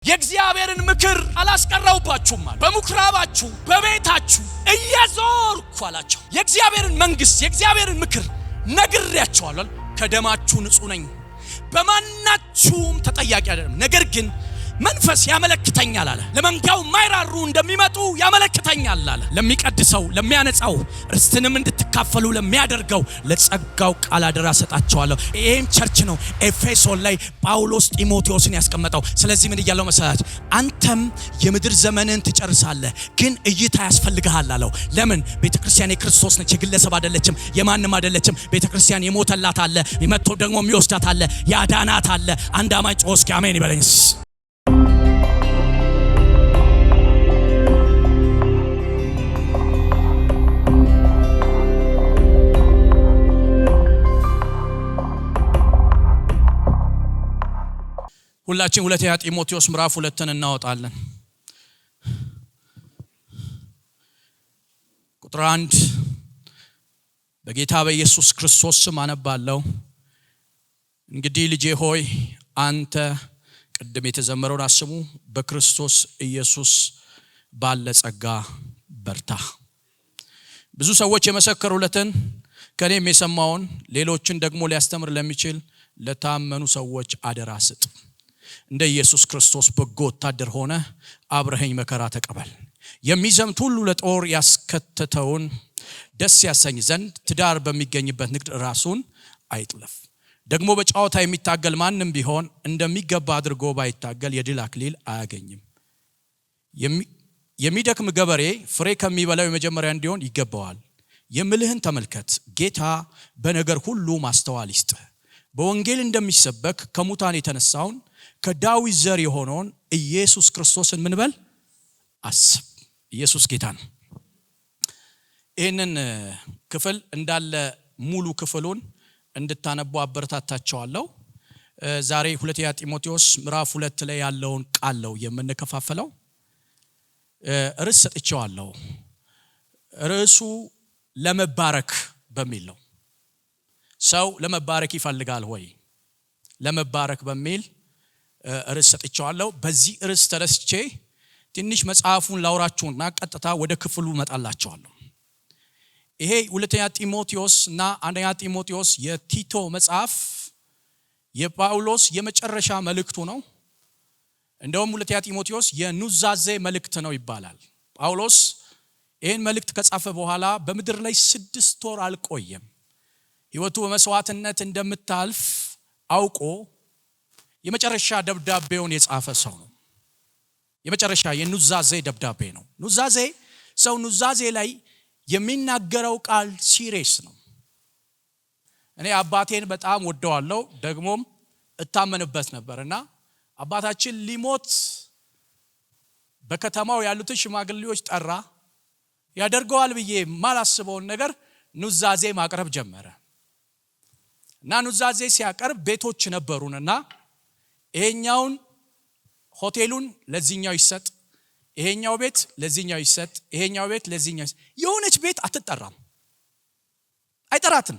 የእግዚአብሔርን ምክር አላስቀረውባችሁም ማለት በምኩራባችሁ በቤታችሁ እየዞርኩ አላቸው። የእግዚአብሔርን መንግስት የእግዚአብሔርን ምክር ነግሬያችኋለሁ። ከደማችሁ ንጹህ ነኝ፣ በማናችሁም ተጠያቂ አይደለም። ነገር ግን መንፈስ ያመለክተኛል አለ። ለመንጋው ማይራሩ እንደሚመጡ ያመለክተኛል አለ። ለሚቀድሰው ለሚያነጻው ርስትንም እንድትካፈሉ ለሚያደርገው ለጸጋው ቃል አደራ ሰጣቸዋለሁ። ይሄም ቸርች ነው ኤፌሶን ላይ ጳውሎስ ጢሞቴዎስን ያስቀመጠው። ስለዚህ ምን ይያለው መሰላችሁ? አንተም የምድር ዘመንን ትጨርሳለህ፣ ግን እይታ ያስፈልግሃል አለው። ለምን? ቤተክርስቲያን የክርስቶስ ነች፣ የግለሰብ አይደለችም፣ የማንም አይደለችም። ቤተክርስቲያን የሞተላት አለ፣ የመጥቶ ደግሞ የሚወስዳት አለ፣ ያዳናት አለ። አንድ አማኝ ጮህ እስኪ አሜን ይበለኝስ። ሁላችን ሁለተኛ ጢሞቴዎስ ምዕራፍ 2 እናወጣለን። ቁጥር 1 በጌታ በኢየሱስ ክርስቶስ ስም አነባለሁ። እንግዲህ ልጄ ሆይ አንተ ቅድም የተዘመረውን አስሙ፣ በክርስቶስ ኢየሱስ ባለ ጸጋ በርታ። ብዙ ሰዎች የመሰከሩለትን ከኔም የሰማውን ሌሎችን ደግሞ ሊያስተምር ለሚችል ለታመኑ ሰዎች አደራ ስጥ። እንደ ኢየሱስ ክርስቶስ በጎ ወታደር ሆነ አብረኸኝ መከራ ተቀበል። የሚዘምት ሁሉ ለጦር ያስከተተውን ደስ ያሰኝ ዘንድ ትዳር በሚገኝበት ንግድ ራሱን አይጥለፍ። ደግሞ በጨዋታ የሚታገል ማንም ቢሆን እንደሚገባ አድርጎ ባይታገል የድል አክሊል አያገኝም። የሚደክም ገበሬ ፍሬ ከሚበላው የመጀመሪያ እንዲሆን ይገባዋል። የምልህን ተመልከት። ጌታ በነገር ሁሉ ማስተዋል ይስጥ። በወንጌል እንደሚሰበክ ከሙታን የተነሳውን ከዳዊት ዘር የሆነውን ኢየሱስ ክርስቶስን ምን በል አስብ። ኢየሱስ ጌታ ነው። ይህንን ክፍል እንዳለ ሙሉ ክፍሉን እንድታነቡ አበረታታቸዋለሁ። ዛሬ ሁለተኛ ጢሞቴዎስ ምዕራፍ 2 ላይ ያለውን ቃል ነው የምንከፋፈለው። ርዕስ ሰጥቼዋለሁ። ርዕሱ ለመባረክ በሚል ነው። ሰው ለመባረክ ይፈልጋል ወይ? ለመባረክ በሚል ርዕስ ሰጥቼዋለሁ። በዚህ ርዕስ ተነስቼ ትንሽ መጽሐፉን ላውራችሁና ቀጥታ ወደ ክፍሉ መጣላችኋለሁ። ይሄ ሁለተኛ ጢሞቴዎስ እና አንደኛ ጢሞቴዎስ የቲቶ መጽሐፍ የጳውሎስ የመጨረሻ መልእክቱ ነው። እንደውም ሁለተኛ ጢሞቴዎስ የኑዛዜ መልእክት ነው ይባላል። ጳውሎስ ይሄን መልእክት ከጻፈ በኋላ በምድር ላይ 6 ወር አልቆየም። ሕይወቱ በመስዋዕትነት እንደምታልፍ አውቆ የመጨረሻ ደብዳቤውን የጻፈ ሰው ነው። የመጨረሻ የኑዛዜ ደብዳቤ ነው። ኑዛዜ ሰው ኑዛዜ ላይ የሚናገረው ቃል ሲሪየስ ነው። እኔ አባቴን በጣም ወደዋለሁ፣ ደግሞም እታመንበት ነበርና አባታችን ሊሞት በከተማው ያሉትን ሽማግሌዎች ጠራ። ያደርገዋል ብዬ ማላስበውን ነገር ኑዛዜ ማቅረብ ጀመረ እና ኑዛዜ ሲያቀርብ ቤቶች ነበሩንና ይሄኛውን ሆቴሉን ለዚህኛው ይሰጥ፣ ይሄኛው ቤት ለዚህኛው ይሰጥ፣ ይሄኛው ቤት ለዚህኛው ይሰጥ። የሆነች ቤት አትጠራም፣ አይጠራትም።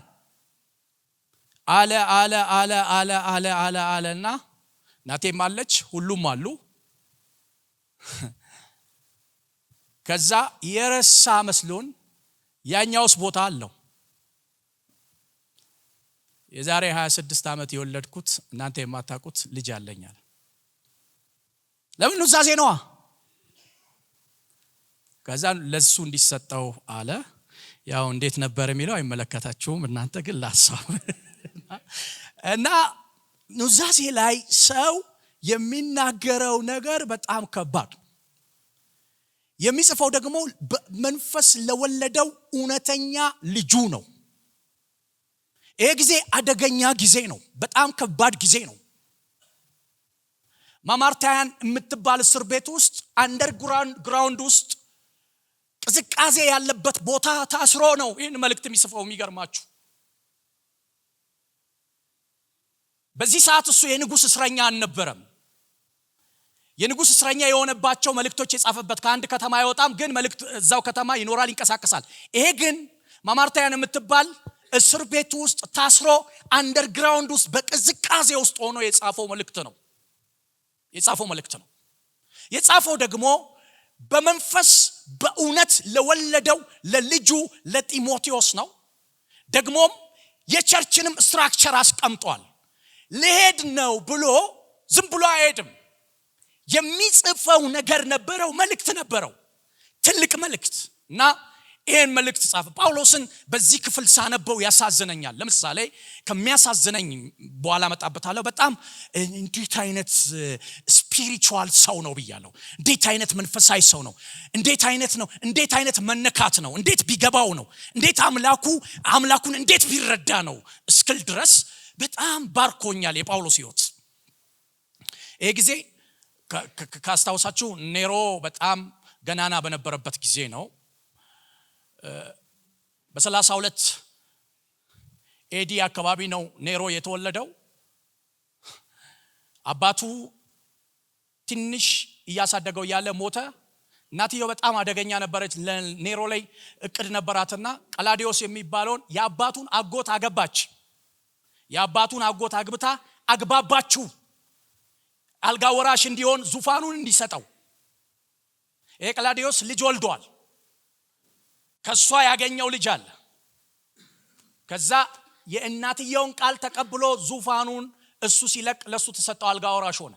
አለና ናቴም አለች፣ ሁሉም አሉ። ከዛ የረሳ መስሎን ያኛውስ ቦታ አለው። የዛሬ 26 ዓመት የወለድኩት እናንተ የማታውቁት ልጅ አለኛል። ለምን? ኑዛዜ ነዋ። ከዛ ለሱ እንዲሰጠው አለ። ያው እንዴት ነበር የሚለው አይመለከታችሁም እናንተ ግን ላሳብ እና ኑዛዜ ላይ ሰው የሚናገረው ነገር በጣም ከባድ። የሚጽፈው ደግሞ መንፈስ ለወለደው እውነተኛ ልጁ ነው። ይሄ ጊዜ አደገኛ ጊዜ ነው። በጣም ከባድ ጊዜ ነው። ማማርታያን የምትባል እስር ቤት ውስጥ አንደርግራውንድ ውስጥ ቅዝቃዜ ያለበት ቦታ ታስሮ ነው ይህን መልእክት የሚጽፈው። የሚገርማችሁ በዚህ ሰዓት እሱ የንጉስ እስረኛ አልነበረም። የንጉስ እስረኛ የሆነባቸው መልእክቶች የጻፈበት ከአንድ ከተማ አይወጣም፣ ግን መልእክት እዛው ከተማ ይኖራል፣ ይንቀሳቀሳል። ይሄ ግን ማማርታያን የምትባል እስር ቤት ውስጥ ታስሮ አንደርግራውንድ ውስጥ በቅዝቃዜ ውስጥ ሆኖ የጻፈው መልእክት ነው። የጻፈው ደግሞ በመንፈስ በእውነት ለወለደው ለልጁ ለጢሞቴዎስ ነው። ደግሞም የቸርችንም ስትራክቸር አስቀምጧል። ለሄድ ነው ብሎ ዝም ብሎ አይሄድም። የሚጽፈው ነገር ነበረው፣ መልእክት ነበረው፣ ትልቅ መልእክት እና ይሄን መልእክት ጻፈ። ጳውሎስን በዚህ ክፍል ሳነበው ያሳዝነኛል። ለምሳሌ ከሚያሳዝነኝ በኋላ መጣበታለሁ። በጣም እንዴት አይነት ስፒሪቹዋል ሰው ነው ብያለሁ። እንዴት አይነት መንፈሳዊ ሰው ነው፣ እንዴት አይነት መነካት ነው፣ እንዴት ቢገባው ነው፣ እንዴት አምላኩን እንዴት ቢረዳ ነው እስክል ድረስ በጣም ባርኮኛል የጳውሎስ ሕይወት። ይሄ ጊዜ ካስታውሳችሁ ኔሮ በጣም ገናና በነበረበት ጊዜ ነው። በ32 ኤዲ አካባቢ ነው ኔሮ የተወለደው። አባቱ ትንሽ እያሳደገው ያለ ሞተ። እናትየው በጣም አደገኛ ነበረች። ለኔሮ ላይ እቅድ ነበራትና ቀላዲዮስ የሚባለውን የአባቱን አጎት አገባች። የአባቱን አጎት አግብታ አግባባችሁ አልጋ ወራሽ እንዲሆን ዙፋኑን እንዲሰጠው። ይሄ ቀላዲዮስ ልጅ ወልዷል። ከሷ ያገኘው ልጅ አለ። ከዛ የእናትየውን ቃል ተቀብሎ ዙፋኑን እሱ ሲለቅ ለሱ ተሰጠው፣ አልጋ ወራሽ ሆነ።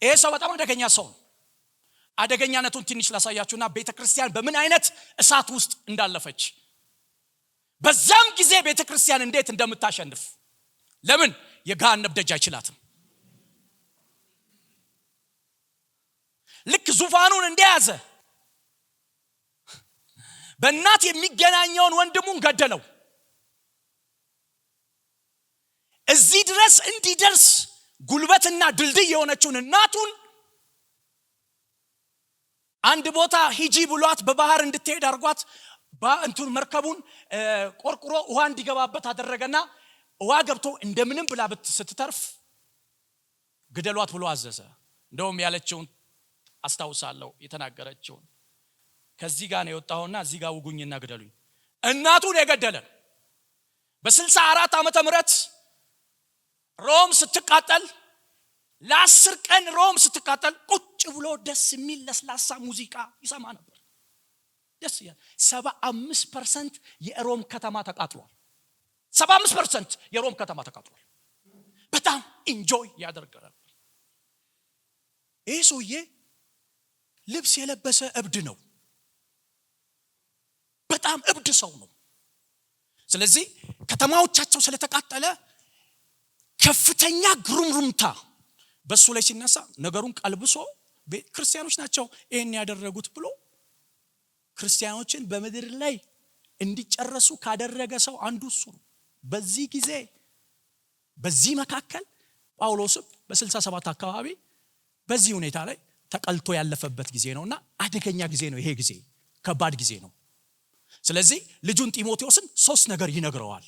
ይሄ ሰው በጣም አደገኛ ሰው ነው። አደገኛነቱን ትንሽ ላሳያችሁና ቤተክርስቲያን በምን አይነት እሳት ውስጥ እንዳለፈች፣ በዛም ጊዜ ቤተክርስቲያን እንዴት እንደምታሸንፍ። ለምን የገሃነም ደጅ አይችላትም። ልክ ዙፋኑን እንደያዘ በእናት የሚገናኘውን ወንድሙን ገደለው። እዚህ ድረስ እንዲደርስ ጉልበትና ድልድይ የሆነችውን እናቱን አንድ ቦታ ሂጂ ብሏት በባህር እንድትሄድ አርጓት እንቱን መርከቡን ቆርቁሮ ውሃ እንዲገባበት አደረገና ውሃ ገብቶ እንደምንም ብላ ስትተርፍ ግደሏት ብሎ አዘዘ። እንደውም ያለችውን አስታውሳለሁ፣ የተናገረችውን ከዚህ ጋር ነው የወጣውና እዚህ ጋር ውጉኝና ግደሉኝ። እናቱን የገደለ በ64 ዓመተ ምህረት ሮም ስትቃጠል ለ10 ቀን ሮም ስትቃጠል ቁጭ ብሎ ደስ የሚል ለስላሳ ሙዚቃ ይሰማ ነበር። ደስ ይላል። 75% የሮም ከተማ ተቃጥሏል። 75% የሮም ከተማ ተቃጥሏል። በጣም ኢንጆይ ያደርግ ነበር። ይህ ሰውዬ ልብስ የለበሰ እብድ ነው። በጣም እብድ ሰው ነው። ስለዚህ ከተማዎቻቸው ስለተቃጠለ ከፍተኛ ግሩምሩምታ በሱ ላይ ሲነሳ ነገሩን ቀልብሶ ክርስቲያኖች ናቸው ይሄን ያደረጉት ብሎ ክርስቲያኖችን በመድር ላይ እንዲጨረሱ ካደረገ ሰው አንዱ እሱ ነው። በዚህ ጊዜ በዚህ መካከል ጳውሎስም በ67 አካባቢ በዚህ ሁኔታ ላይ ተቀልቶ ያለፈበት ጊዜ ነውና አደገኛ ጊዜ ነው። ይሄ ጊዜ ከባድ ጊዜ ነው። ስለዚህ ልጁን ጢሞቴዎስን 3 ነገር ይነግረዋል።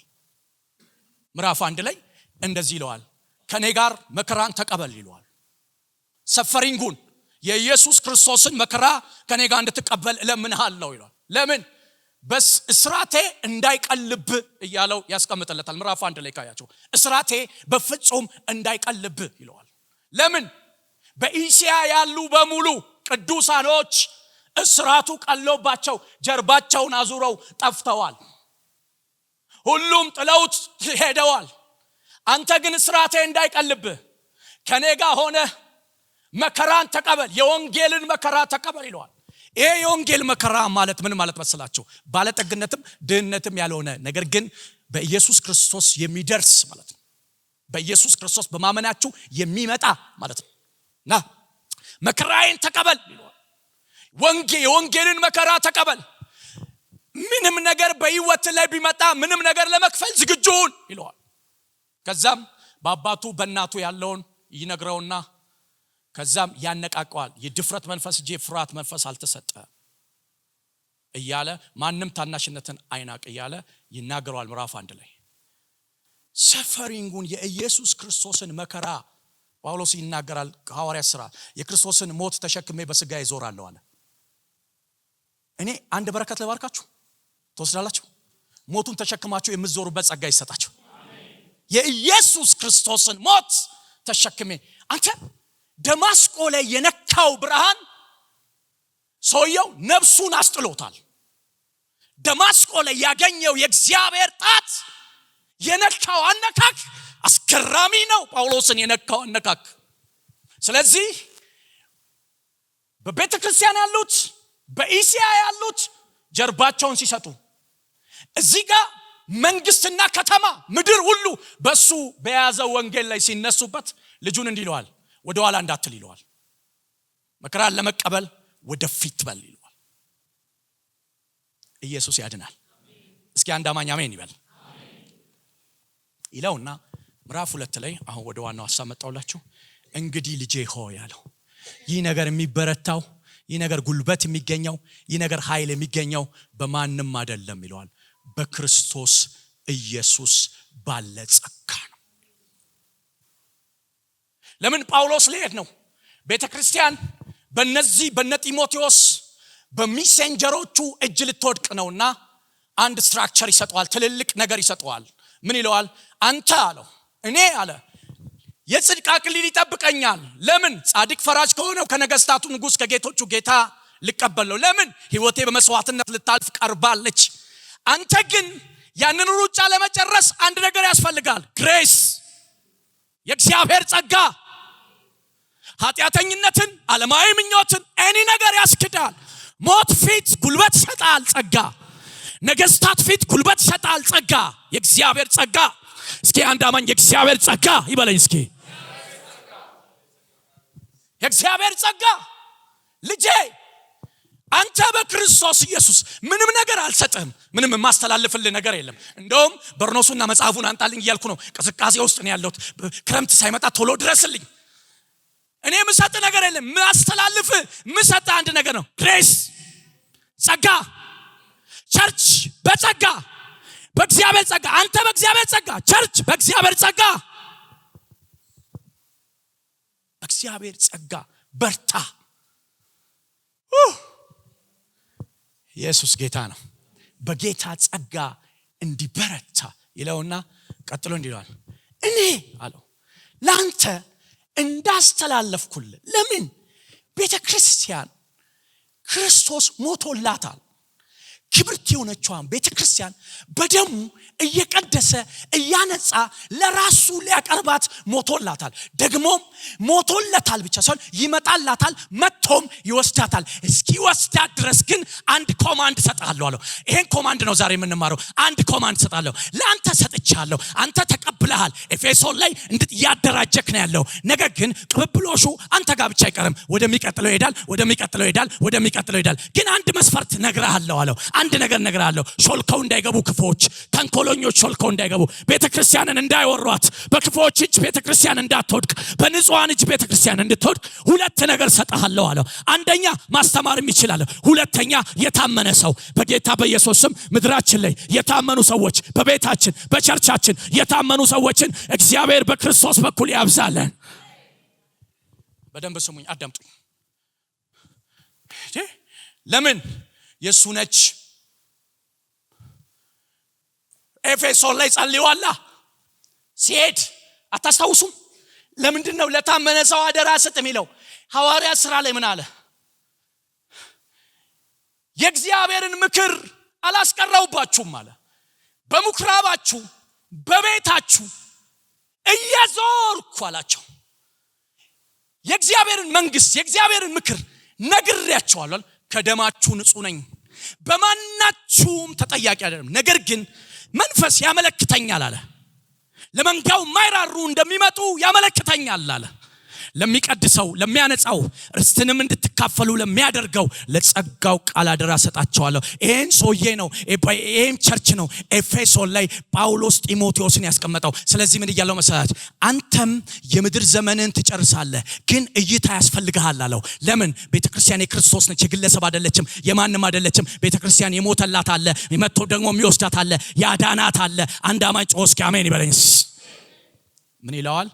ምዕራፍ 1 ላይ እንደዚህ ይለዋል፣ ከኔ ጋር መከራን ተቀበል ይለዋል። ሰፈሪንጉን የኢየሱስ ክርስቶስን መከራ ከኔ ጋር እንድትቀበል እለምንሃለሁ ይለዋል። ለምን? በእስራቴ እንዳይቀልብ እያለው ያስቀምጥለታል። ምዕራፍ 1 ላይ ካያቸው እስራቴ በፍጹም እንዳይቀልብ ይለዋል። ለምን? በኢሲያ ያሉ በሙሉ ቅዱሳኖች እስራቱ ቀሎባቸው ጀርባቸውን አዙረው ጠፍተዋል። ሁሉም ጥለውት ሄደዋል። አንተ ግን እስራቴ እንዳይቀልብህ ከኔ ጋር ሆነ መከራን ተቀበል፣ የወንጌልን መከራ ተቀበል ይለዋል። ይሄ የወንጌል መከራ ማለት ምን ማለት መሰላችሁ? ባለጠግነትም ድህነትም ያልሆነ ነገር ግን በኢየሱስ ክርስቶስ የሚደርስ ማለት ነው። በኢየሱስ ክርስቶስ በማመናችሁ የሚመጣ ማለት ነው። ና መከራዬን ተቀበል ይለዋል። የወንጌልን መከራ ተቀበል። ምንም ነገር በህይወት ላይ ቢመጣ ምንም ነገር ለመክፈል ዝግጁ ሁን ይለዋል። ከዛም በአባቱ በእናቱ ያለውን ይነግረውና ከዛም ያነቃቀዋል። የድፍረት መንፈስ እንጂ የፍርሃት መንፈስ አልተሰጠ እያለ ማንም ታናሽነትን አይናቅ እያለ ይናገረዋል። ምዕራፍ 1 ላይ ሰፈሪንጉን የኢየሱስ ክርስቶስን መከራ ጳውሎስ ይናገራል። ሐዋርያ ሥራ የክርስቶስን ሞት ተሸክሜ በስጋ ይዞራለሁ አለ። እኔ አንድ በረከት ለባርካችሁ ተወስዳላችሁ። ሞቱን ተሸክማችሁ የምትዞሩበት ጸጋ ይሰጣችሁ። የኢየሱስ ክርስቶስን ሞት ተሸክሜ አንተ ደማስቆ ላይ የነካው ብርሃን ሰውየው ነፍሱን አስጥሎታል። ደማስቆ ላይ ያገኘው የእግዚአብሔር ጣት የነካው አነካክ አስገራሚ ነው። ጳውሎስን የነካው አነካክ። ስለዚህ በቤተክርስቲያን ያሉት በኢሲያ ያሉት ጀርባቸውን ሲሰጡ እዚህ ጋር መንግስትና ከተማ ምድር ሁሉ በሱ በያዘው ወንጌል ላይ ሲነሱበት ልጁን እንዲለዋል ወደ ኋላ እንዳትል ይለዋል። መከራን ለመቀበል ወደፊት በል ይለዋል። ኢየሱስ ያድናል። እስኪ አንድ አማኝ አሜን ይበል። ይለውና ምዕራፍ 2 ላይ አሁን ወደ ዋናው ሐሳብ መጣውላችሁ። እንግዲህ ልጄ ሆይ ያለው ይህ ነገር የሚበረታው ይህ ነገር ጉልበት የሚገኘው ይህ ነገር ኃይል የሚገኘው በማንም አይደለም ይለዋል፣ በክርስቶስ ኢየሱስ ባለ ጸጋ ነው። ለምን ጳውሎስ ሊሄድ ነው? ቤተክርስቲያን በእነዚህ በነጢሞቴዎስ በሚሴንጀሮቹ እጅ ልትወድቅ ነውና አንድ ስትራክቸር ይሰጠዋል፣ ትልልቅ ነገር ይሰጠዋል። ምን ይለዋል? አንተ አለው እኔ አለ የጽድቅ አክሊል ይጠብቀኛል። ለምን? ጻድቅ ፈራጅ ከሆነው ከነገስታቱ ንጉስ ከጌቶቹ ጌታ ልቀበለው። ለምን? ህይወቴ በመስዋዕትነት ልታልፍ ቀርባለች። አንተ ግን ያንን ሩጫ ለመጨረስ አንድ ነገር ያስፈልጋል፣ ግሬስ፣ የእግዚአብሔር ጸጋ። ኃጢአተኝነትን፣ ዓለማዊ ምኞትን እኔ ነገር ያስክዳል። ሞት ፊት ጉልበት ይሰጣል ጸጋ። ነገስታት ፊት ጉልበት ይሰጣል ጸጋ፣ የእግዚአብሔር ጸጋ። እስኪ አንድ አማኝ የእግዚአብሔር ጸጋ ይበለኝ እስኪ። የእግዚአብሔር ጸጋ። ልጄ አንተ በክርስቶስ ኢየሱስ ምንም ነገር አልሰጥህም። ምንም ማስተላለፍልህ ነገር የለም። እንደውም በርኖሱና መጽሐፉን አንጣልኝ እያልኩ ነው። ቅዝቃዜ ውስጥ ነው ያለሁት። ክረምት ሳይመጣ ቶሎ ድረስልኝ። እኔ ምሰጥ ነገር የለም። ማስተላለፍ ምሰጥ አንድ ነገር ነው፣ ግሬስ፣ ጸጋ። ቸርች በጸጋ በእግዚአብሔር ጸጋ። አንተ በእግዚአብሔር ጸጋ፣ ቸርች በእግዚአብሔር ጸጋ። በእግዚአብሔር ጸጋ በርታ። ኢየሱስ ጌታ ነው። በጌታ ጸጋ እንዲበረታ ይለውና ቀጥሎ እንዲለዋል እኔ አለው ላንተ እንዳስተላለፍኩልህ። ለምን? ቤተክርስቲያን ክርስቶስ ሞቶላታል። ክብርት የሆነችዋን ቤተክርስቲያን በደሙ እየቀደሰ እያነጻ ለራሱ ሊያቀርባት ሞቶላታል። ደግሞም ሞቶለታል ብቻ ሳይሆን ይመጣላታል፣ መጥቶም ይወስዳታል። እስኪወስዳት ድረስ ግን አንድ ኮማንድ ሰጣለሁ አለው። ይሄን ኮማንድ ነው ዛሬ የምንማረው። አንድ ኮማንድ ሰጣለሁ፣ ለአንተ ሰጥቻለሁ፣ አንተ ተቀብለሃል። ኤፌሶን ላይ እያደራጀክ ነው ያለው። ነገር ግን ቅብብሎሹ አንተ ጋር ብቻ አይቀርም፣ ወደሚቀጥለው ይሄዳል፣ ወደሚቀጥለው ይሄዳል፣ ወደሚቀጥለው ይሄዳል። ግን አንድ መስፈርት ነግሬሃለሁ አለው። አንድ ነገር ነግሬሃለሁ፣ ሾልከው እንዳይገቡ ክፎች፣ ተንኮለኞች ሾልከው እንዳይገቡ፣ ቤተክርስቲያንን እንዳይወሯት፣ በክፎች እጅ ቤተክርስቲያን እንዳትወድቅ፣ በንጹሃን እጅ ቤተክርስቲያን እንድትወድቅ ሁለት ነገር ሰጣለሁ አለው። አንደኛ ማስተማርም ይችላል፣ ሁለተኛ የታመነ ሰው። በጌታ በኢየሱስ ስም ምድራችን ላይ የታመኑ ሰዎች፣ በቤታችን በቸርቻችን የታመኑ ሰዎችን እግዚአብሔር በክርስቶስ በኩል ያብዛለን። በደንብ ስሙኝ፣ አዳምጡኝ። ለምን? የሱ ነች። ኤፌሶን ላይ ጸልዩዋላ ሲሄድ አታስታውሱም? ለምንድን ነው ለታመነ ሰው አደራ ስጥ የሚለው? ሐዋርያ ሥራ ላይ ምን አለ? የእግዚአብሔርን ምክር አላስቀረውባችሁም አለ። በምኩራባችሁ በቤታችሁ እየዞርኩ አላቸው የእግዚአብሔርን መንግስት የእግዚአብሔርን ምክር ነግሬያቸዋለሁ። ከደማችሁ ንጹህ ነኝ፣ በማናችሁም ተጠያቂ አይደለም። ነገር ግን መንፈስ ያመለክተኛል አለ። ለመንጋው ማይራሩ እንደሚመጡ ያመለክተኛል አለ። ለሚቀድሰው ለሚያነጻው ርስትንም እንድትካፈሉ ለሚያደርገው ለጸጋው ቃል አደራ ሰጣቸዋለሁ። ይሄን ሰውዬ ነው፣ ይሄም ቸርች ነው ኤፌሶን ላይ ጳውሎስ ጢሞቴዎስን ያስቀመጠው። ስለዚህ ምን እያለው መሰላችሁ? አንተም የምድር ዘመንን ትጨርሳለህ፣ ግን እይታ ያስፈልግሃል አለው። ለምን? ቤተክርስቲያን የክርስቶስ ነች፣ የግለሰብ አይደለችም፣ የማንም አይደለችም። ቤተክርስቲያን የሞተላት አለ፣ መጥቶ ደግሞ የሚወስዳት አለ፣ ያዳናት አለ። አንድ አማኝ ጮህ እስኪ አሜን ይበለኝ። ምን ይለዋል?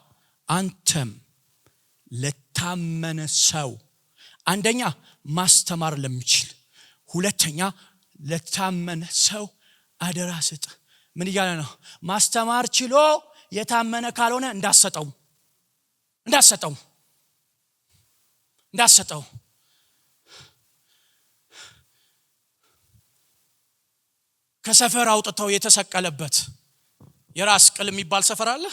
አንተም ለታመነ ሰው፣ አንደኛ ማስተማር ለሚችል፣ ሁለተኛ ለታመነ ሰው አደራ ስጥ። ምን እያለ ነው? ማስተማር ችሎ የታመነ ካልሆነ እንዳሰጠው እንዳሰጠው ከሰፈር አውጥተው የተሰቀለበት የራስ ቅል የሚባል ሰፈር አለ።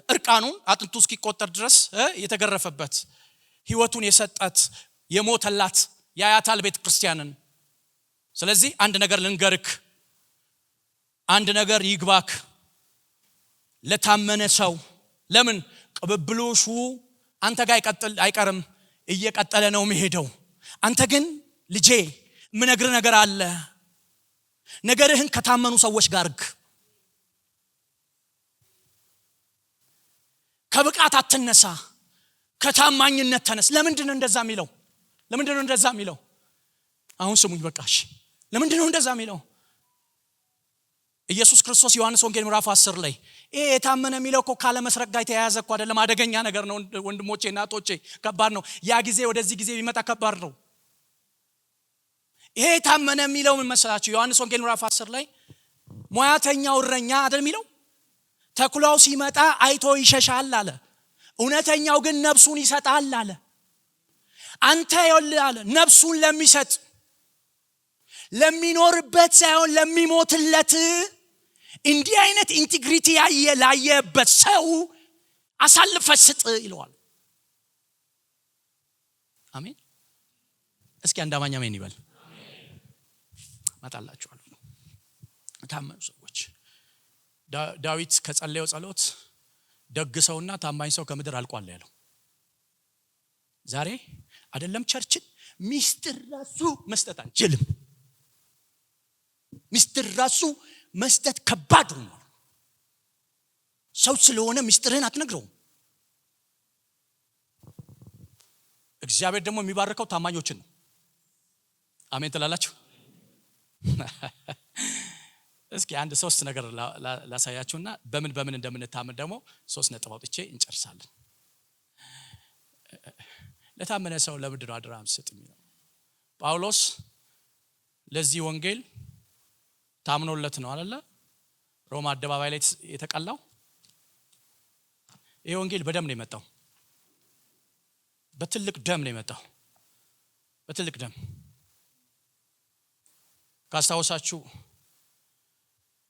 እርቃኑን አጥንቱ እስኪቆጠር ድረስ የተገረፈበት ህይወቱን የሰጣት የሞተላት ያያታል ቤተ ክርስቲያንን። ስለዚህ አንድ ነገር ልንገርክ፣ አንድ ነገር ይግባክ። ለታመነ ሰው ለምን ቅብብሎሹ አንተ ጋር አይቀርም፣ እየቀጠለ ነው የሚሄደው። አንተ ግን ልጄ ምነግር ነገር አለ። ነገርህን ከታመኑ ሰዎች ጋር አርግ። ከብቃት አትነሳ፣ ከታማኝነት ተነስ። ለምንድን ነው እንደዛ የሚለው? ለምንድን ነው እንደዛ የሚለው? አሁን ስሙኝ በቃሽ። ለምንድን ነው እንደዛ የሚለው? ኢየሱስ ክርስቶስ ዮሐንስ ወንጌል ምዕራፍ 10 ላይ ይሄ የታመነ የሚለው እኮ ካለ መስረቅ ጋር የተያያዘ እኮ አይደለም። አደገኛ ነገር ነው ወንድሞቼ እናቶቼ፣ ከባድ ነው። ያ ጊዜ ወደዚህ ጊዜ ቢመጣ ከባድ ነው። ይሄ የታመነ የሚለው ምን መሰላችሁ? ዮሐንስ ወንጌል ምዕራፍ 10 ላይ ሙያተኛው እረኛ አይደል የሚለው? ተኩላው ሲመጣ አይቶ ይሸሻል አለ። እውነተኛው ግን ነፍሱን ይሰጣል አለ። አንተ ይኸውልህ አለ ነፍሱን ለሚሰጥ ለሚኖርበት ሳይሆን ለሚሞትለት እንዲህ አይነት ኢንቲግሪቲ ላየበት ሰው አሳልፈህ ስጥ ይለዋል። አሜን። እስኪ አንድ አማኝ አሜን ይበል። መጣላችኋለሁ። ታማኝ ሰዎች ዳዊት ከጸለየው ጸሎት ደግ ሰውና ታማኝ ሰው ከምድር አልቋል ያለው። ዛሬ አይደለም ቸርችን ሚስጥር ራሱ መስጠት አንችልም። ሚስጥር ራሱ መስጠት ከባድ ነው። ሰው ስለሆነ ሚስጥርህን አትነግረውም። እግዚአብሔር ደግሞ የሚባርከው ታማኞችን ነው። አሜን ትላላችሁ? እስኪ አንድ 3 ነገር ላሳያችሁና በምን እንደምንታመን ደግሞ 3 ነጥብ አውጥቼ እንጨርሳለን። ለታመነ ሰው ለምንድን ነው አደራ መስጠት የሚለው? ጳውሎስ ለዚህ ወንጌል ታምኖለት ነው አይደለ ሮማ አደባባይ ላይ የተቀላው። ይሄ ወንጌል በደም ነው የመጣው፣ በትልቅ ደም ነው የመጣው፣ በትልቅ ደም። ካስታወሳችሁ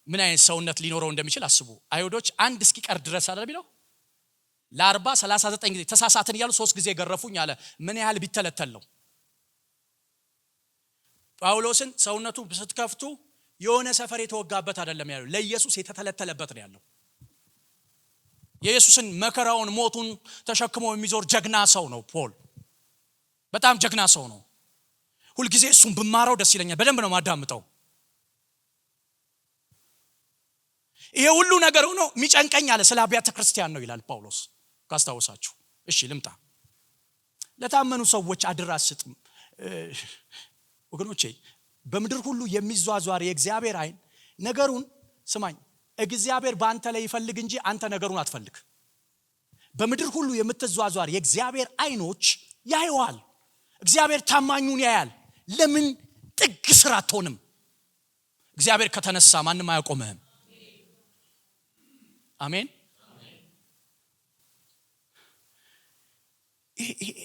ምን አይነት ሰውነት ሊኖረው እንደሚችል አስቡ። አይሁዶች አንድ እስኪቀር ድረስ አይደል ቢለው ለ40 39 ጊዜ ተሳሳትን እያሉ 3 ጊዜ ገረፉኝ አለ። ምን ያህል ቢተለተለው? ጳውሎስን ሰውነቱ ስትከፍቱ የሆነ ሰፈር የተወጋበት አይደለም ያለው፣ ለኢየሱስ የተተለተለበት ነው ያለው። የኢየሱስን መከራውን ሞቱን ተሸክሞ የሚዞር ጀግና ሰው ነው ፖል። በጣም ጀግና ሰው ነው። ሁሉ ጊዜ እሱን ብማረው ደስ ይለኛል። በደንብ ነው ማዳምጠው። ይሄ ሁሉ ነገር ሆኖ የሚጨንቀኝ አለ ስለ አብያተ ክርስቲያን ነው ይላል ጳውሎስ ካስታወሳችሁ። እሺ ልምጣ። ለታመኑ ሰዎች አደራ ስጥ ወገኖቼ። በምድር ሁሉ የሚዟዟር የእግዚአብሔር አይን ነገሩን ስማኝ፣ እግዚአብሔር በአንተ ላይ ይፈልግ እንጂ አንተ ነገሩን አትፈልግ። በምድር ሁሉ የምትዟዟር የእግዚአብሔር አይኖች ያዩዋል። እግዚአብሔር ታማኙን ያያል። ለምን ጥግ ስራ አትሆንም? እግዚአብሔር ከተነሳ ማንም አያቆምህም። አሜን።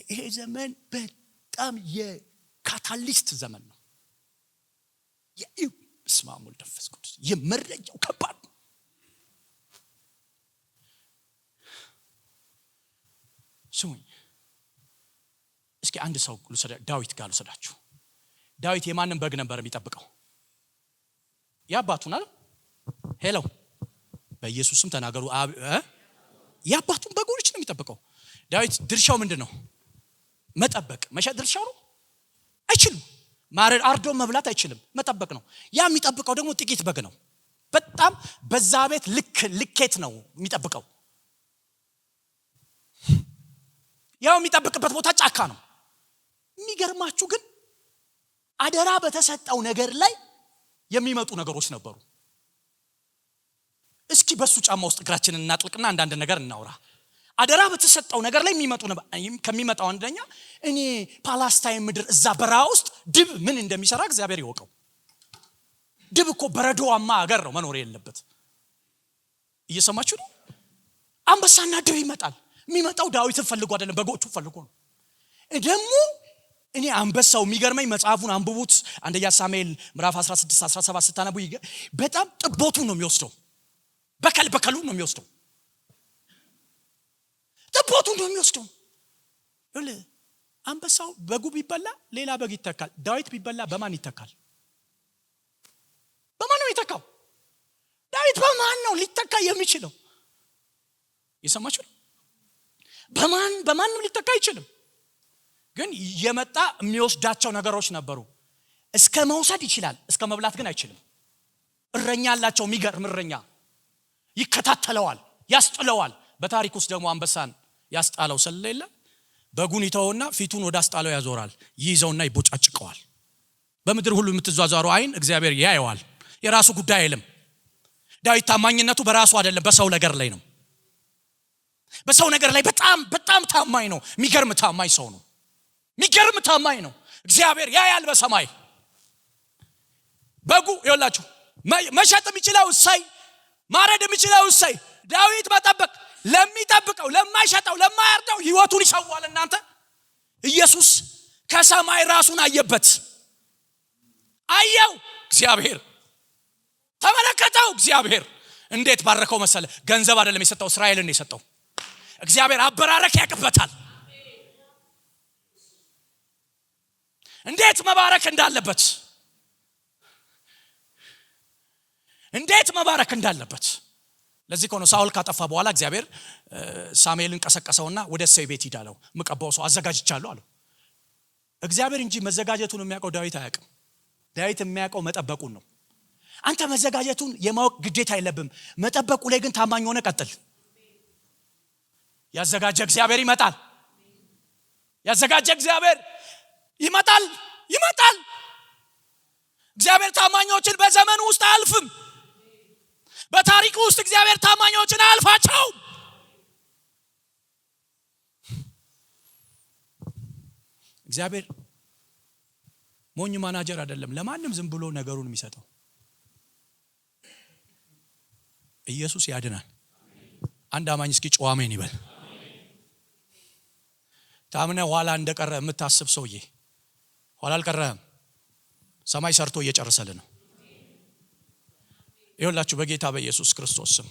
ይሄ ዘመን በጣም የካታሊስት ዘመን ነው። የስማሙ ደፈስ ቅዱስ የመረጃው ከባድ ነው። ስሙኝ እስኪ አንድ ሰው ዳዊት ጋር ልሰዳችሁ። ዳዊት የማንን በግ ነበር የሚጠብቀው? የአባቱን አይደል? ሄሎ በኢየሱስም ተናገሩ። የአባቱን በጎች ነው የሚጠብቀው። ዳዊት ድርሻው ምንድነው? መጠበቅ። መሸጥ ድርሻው ነው? አይችልም። ማረድ አርዶ መብላት አይችልም። መጠበቅ ነው። ያ የሚጠብቀው ደግሞ ጥቂት በግ ነው። በጣም በዛ ቤት ልኬት ነው የሚጠብቀው። ያው የሚጠብቅበት ቦታ ጫካ ነው። የሚገርማችሁ ግን አደራ በተሰጠው ነገር ላይ የሚመጡ ነገሮች ነበሩ። እስኪ በሱ ጫማ ውስጥ እግራችንን እናጥልቅና አንዳንድ ነገር እናውራ። አደራ በተሰጠው ነገር ላይ ከሚመጣው አንደኛ እኔ ፓላስታይን ምድር እዛ በረሃ ውስጥ ድብ ምን እንደሚሰራ እግዚአብሔር ይወቀው። ድብ እኮ በረዶዋማ ሀገር ነው መኖር የለበት። እየሰማችሁ ነው? አንበሳና ድብ ይመጣል። የሚመጣው ዳዊትን ፈልጎ አይደለም፣ በጎቹ ፈልጎ ነው። ደግሞ እኔ አንበሳው የሚገርመኝ መጽሐፉን አንብቡት። አንደኛ ሳሙኤል ምዕራፍ 16 17 ስታነቡ በጣም ጥቦቱን ነው የሚወስደው። በከሉ ነው የሚወስደው። ጥቦቱን ነው የሚወስደው። አንበሳው በጉ ቢበላ ሌላ በግ ይተካል። ዳዊት ቢበላ በማን ይተካል? በማን ነው ይተካው? ዳዊት በማን ነው ሊተካ የሚችለው? የሰማችሁ ነው። በማንም ሊተካ አይችልም። ግን የመጣ የሚወስዳቸው ነገሮች ነበሩ። እስከ መውሰድ ይችላል፣ እስከ መብላት ግን አይችልም። እረኛ አላቸው። የሚገርም እረኛ ይከታተለዋል፣ ያስጥለዋል። በታሪክ ውስጥ ደግሞ አንበሳን ያስጣለው ስለሌለ በጉን ይተውና ፊቱን ወደ አስጣለው ያዞራል። ይይዘውና ይቦጫጭቀዋል። በምድር ሁሉ የምትዟዟሩ አይን እግዚአብሔር ያየዋል። የራሱ ጉዳይ አይልም። ዳዊት ታማኝነቱ በራሱ አይደለም፣ በሰው ነገር ላይ ነው። በሰው ነገር ላይ በጣም ታማኝ ነው። የሚገርም ታማኝ ሰው ነው። የሚገርም ታማኝ ነው። እግዚአብሔር ያያል በሰማይ። በጉ ይወላችሁ መሸጥ የሚችለው እሰይ፣ ማረድ የሚችለው እሰይ። ዳዊት መጠበቅ ለሚጠብቀው፣ ለማይሸጠው፣ ለማያርደው ህይወቱን ይሰዋል። እናንተ ኢየሱስ ከሰማይ ራሱን አየበት። አየው እግዚአብሔር፣ ተመለከተው እግዚአብሔር። እንዴት ባረከው መሰለ። ገንዘብ አይደለም የሰጠው፣ እስራኤልን ነው የሰጠው። እግዚአብሔር አበራረክ ያቅበታል። እንዴት መባረክ እንዳለበት፣ እንዴት መባረክ እንዳለበት። ለዚህ ከሆነ ሳውል ካጠፋ በኋላ እግዚአብሔር ሳሙኤልን ቀሰቀሰውና ወደ እሴይ ቤት ሂድ አለው። ምቀባው ሰው አዘጋጅቻለሁ አለው። እግዚአብሔር እንጂ መዘጋጀቱን የሚያውቀው ዳዊት አያውቅም። ዳዊት የሚያውቀው መጠበቁን ነው። አንተ መዘጋጀቱን የማወቅ ግዴታ የለብም። መጠበቁ ላይ ግን ታማኝ ሆነ ቀጥል። ያዘጋጀ እግዚአብሔር ይመጣል። ያዘጋጀ እግዚአብሔር ይመጣል። እግዚአብሔር ታማኞችን በዘመኑ ውስጥ አያልፍም። በታሪክ ውስጥ እግዚአብሔር ታማኞችን አያልፋቸው። እግዚአብሔር ሞኝ ማናጀር አይደለም፣ ለማንም ዝም ብሎ ነገሩን የሚሰጠው። ኢየሱስ ያድናል። አንድ አማኝ እስኪ ጮህ አሜን ይበል። ታምነ ኋላ እንደቀረ የምታስብ ሰውዬ ኋላ አልቀረም። ሰማይ ሰርቶ እየጨረሰልን ነው። ይኸውላችሁ በጌታ በኢየሱስ ክርስቶስ ስም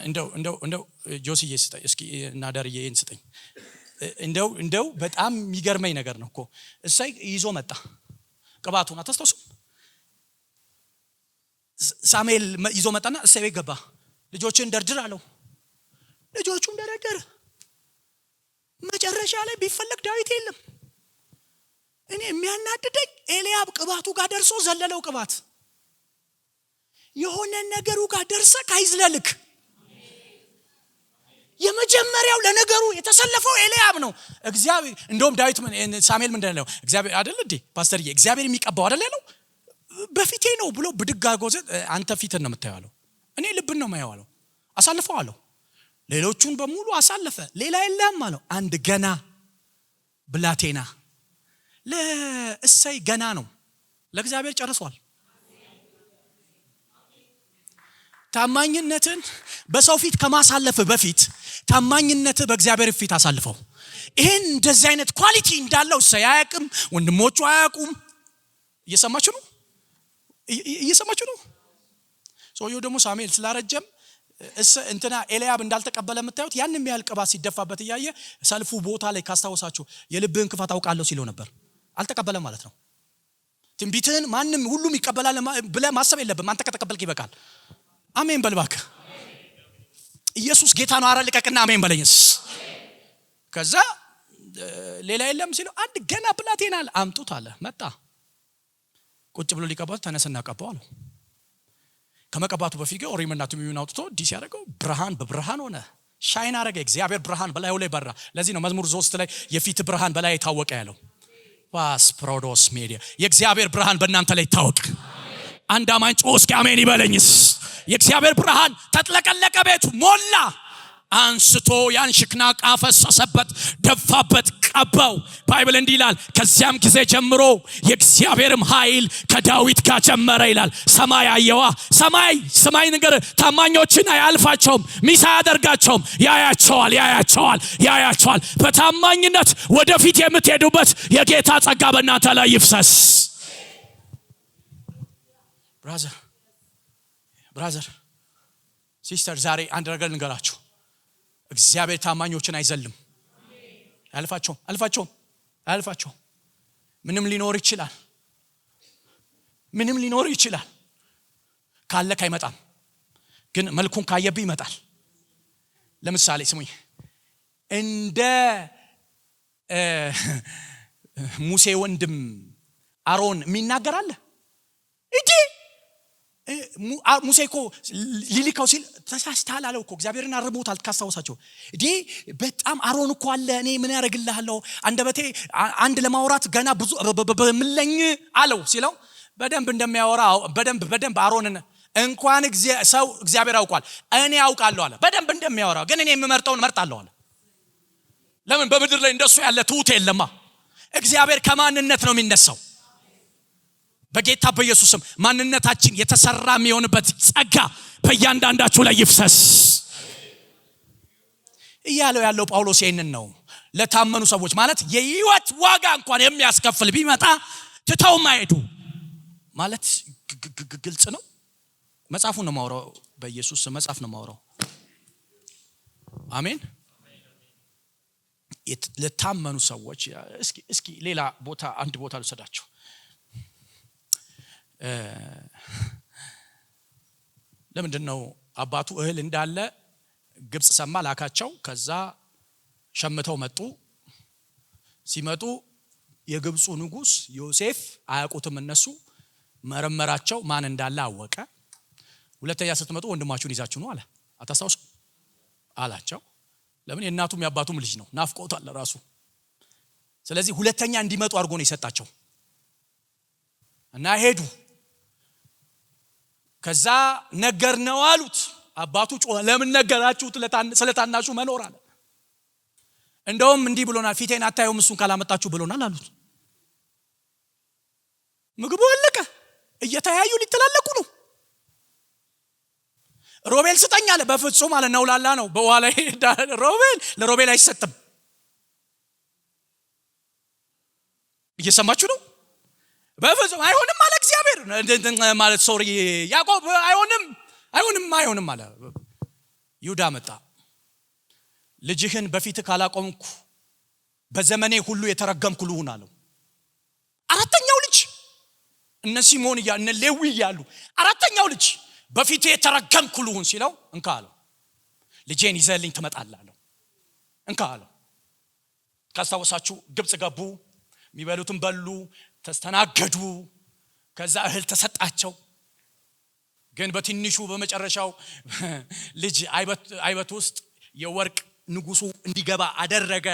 እንደው ጆሲዬ ስጠኝ እስኪ እና ዳርዬን ስጠኝ። እንደው በጣም የሚገርመኝ ነገር ነው እኮ እሰይ ይዞ መጣ ቅባቱን። አታስታውሱ? ሳሙኤል ይዞ መጣና እሰይ ቤት ገባ። ልጆችን ደርድር አለው። ልጆቹን ደረደረ። መጨረሻ ላይ ቢፈለግ ዳዊት የለም። እኔ የሚያናድደኝ ኤልያብ ቅባቱ ጋር ደርሶ ዘለለው። ቅባት የሆነ ነገሩ ጋር ደርሰ ካይዝለልክ። የመጀመሪያው ለነገሩ የተሰለፈው ኤልያብ ነው። እግዚአብሔር እንደውም ዳዊት ሳሙኤል ምንድን ነው እግዚአብሔር አይደል እንዴ ፓስተርዬ፣ እግዚአብሔር የሚቀባው አይደል ያለው በፊቴ ነው ብሎ ብድግ አድርጎ አንተ ፊትን ነው የምታየው፣ እኔ ልብን ነው የማየው አለው። አሳልፈው አለው። ሌሎቹን በሙሉ አሳለፈ። ሌላ የለም አለው። አንድ ገና ብላቴና ለእሰይ ገና ነው። ለእግዚአብሔር ጨርሷል። ታማኝነትን በሰው ፊት ከማሳለፍ በፊት ታማኝነት በእግዚአብሔር ፊት አሳልፈው። ይሄን እንደዚህ አይነት ኳሊቲ እንዳለው እሰይ አያውቅም፣ ወንድሞቹ አያውቁም። እየሰማችሁ ነው። ሰውየው ደግሞ ሳሙኤል ስላረጀም እንትና ኤልያብ እንዳልተቀበለ የምታዩት ያንንም ያህል ቅባት ሲደፋበት እያየ ሰልፉ ቦታ ላይ ካስታወሳችሁ የልብህን ክፋት አውቃለሁ ሲለው ነበር። አልተቀበለም ማለት ነው። ትንቢትህን ማንም ሁሉም ይቀበላል ብለህ ማሰብ የለብም። አንተ ከተቀበልክ ይበቃል። አሜን በል እባክህ። ኢየሱስ ጌታ ነው። አረ ልቀቅና አሜን በለኝስ። ከዛ ሌላ የለም ሲለው አንድ ገና ብላቴና አምጡት አለ። መጣ። ቁጭ ብሎ ሊቀባው ተነስና ቀባው አለው። ከመቀባቱ በፊት ኦሪምና ቱሚውን አውጥቶ ዲስ ያደረገው ብርሃን በብርሃን ሆነ። ሻይን አረገ። እግዚአብሔር ብርሃን በላዩ ላይ በራ። ለዚህ ነው መዝሙር 3 ላይ የፊት ብርሃን በላይ ታወቀ ያለው። ዋስ ፕሮዶስ ሜዲያ የእግዚአብሔር ብርሃን በእናንተ ላይ ታወቀ። አንድ አማኝ ጮህ እስኪ አሜን ይበለኝስ። የእግዚአብሔር ብርሃን ተጥለቀለቀ፣ ቤቱ ሞላ። አንስቶ ያን ሽክናቅ አፈሰሰበት፣ ደፋበት፣ ቀባው። ባይብል እንዲህ ይላል ከዚያም ጊዜ ጀምሮ የእግዚአብሔርም ኃይል ከዳዊት ጋር ጀመረ ይላል። ሰማይ አየዋ። ሰማይ ነገር ታማኞችን አያልፋቸውም፣ ሚስ አያደርጋቸውም። ያያቸዋል። በታማኝነት ወደፊት የምትሄዱበት የጌታ ጸጋ በእናንተ ላይ ይፍሰስ። ብራዘር ሲስተር፣ ዛሬ አንድ ነገር ልንገራችሁ። እግዚአብሔር ታማኞችን አይዘልም። አልፋቸውም። ምንም ሊኖር ይችላል። ካለክ አይመጣም፣ ግን መልኩን ካየብህ ይመጣል። ለምሳሌ ስሙኝ፣ እንደ ሙሴ ወንድም አሮን የሚናገር አለ እንጂ ሙሴ እኮ ሊልከው ሲል ተሳስተሃል አለው እኮ። እግዚአብሔርን አርሞታል ካስታውሳችሁ እንዴ። በጣም አሮን እኮ አለ፣ እኔ ምን ያደርግልሃለሁ አንደበቴ አንድ ለማውራት ገና ብዙ በምለኝ አለው ሲለው በደንብ እንደሚያወራ በደንብ አሮንን እንኳን ሰው እግዚአብሔር ያውቃል፣ እኔ ያውቃለሁ አለ። በደንብ እንደሚያወራ ግን እኔ የምመርጠውን መርጣለሁ አለ። ለምን? በምድር ላይ እንደሱ ያለ ትሁት የለማ። እግዚአብሔር ከማንነት ነው የሚነሳው። በጌታ በኢየሱስም ማንነታችን የተሰራ የሚሆንበት ጸጋ በእያንዳንዳችሁ ላይ ይፍሰስ እያለው ያለው ጳውሎስ ይሄንን ነው። ለታመኑ ሰዎች ማለት የህይወት ዋጋ እንኳን የሚያስከፍል ቢመጣ ትተው ማይሄዱ ማለት ግልጽ ነው። መጽሐፉን ነው ማውራው፣ በኢየሱስ መጽሐፍ ነው ማውራው። አሜን። ለታመኑ ሰዎች እስኪ ሌላ ቦታ አንድ ቦታ ልሰዳችሁ። ለምንድን ነው አባቱ እህል እንዳለ ግብጽ ሰማ፣ ላካቸው። ከዛ ሸምተው መጡ። ሲመጡ የግብጹ ንጉስ ዮሴፍ አያውቁትም እነሱ። መረመራቸው፣ ማን እንዳለ አወቀ። ሁለተኛ ስትመጡ ወንድማችሁን ይዛችሁ ነው አለ። አታስታውሱ አላቸው። ለምን? የእናቱም የአባቱም ልጅ ነው፣ ናፍቆታል ራሱ። ስለዚህ ሁለተኛ እንዲመጡ አድርጎ ነው የሰጣቸው እና ሄዱ። ከዛ ነገር ነው አሉት። አባቱ ጮኸ፣ ለምን ነገራችሁት? ስለታናሹ መኖር አለ። እንደውም እንዲህ ብሎናል፣ ፊቴን አታዩም እሱን ካላመጣችሁ ብሎናል አሉት። ምግቡ አለቀ፣ እየተያዩ ሊተላለቁ ነው። ሮቤል ስጠኝ አለ። በፍጹም አለ፣ ነውላላ ነው በኋላ ለሮቤል አይሰጥም። እየሰማችሁ ነው? በፍጹም አይሆንም አለ እግዚአብሔር። ማለት ሶሪ ያዕቆብ አይሆንም አለ። ይሁዳ መጣ። ልጅህን በፊት ካላቆምኩ በዘመኔ ሁሉ የተረገምኩ ልሁን አለው። አራተኛው ልጅ እነ ሲሞን እነ ሌዊ እያሉ አራተኛው ልጅ በፊት የተረገምኩ ልሁን ሲለው እንካ አለው። ልጄን ይዘህልኝ ትመጣለህ አለው። እንካ አለው። ካስታወሳችሁ ግብጽ ገቡ፣ የሚበሉትን በሉ፣ ተስተናገዱ። ከዛ እህል ተሰጣቸው። ግን በትንሹ በመጨረሻው ልጅ አይበት ውስጥ የወርቅ ንጉሱ እንዲገባ አደረገ።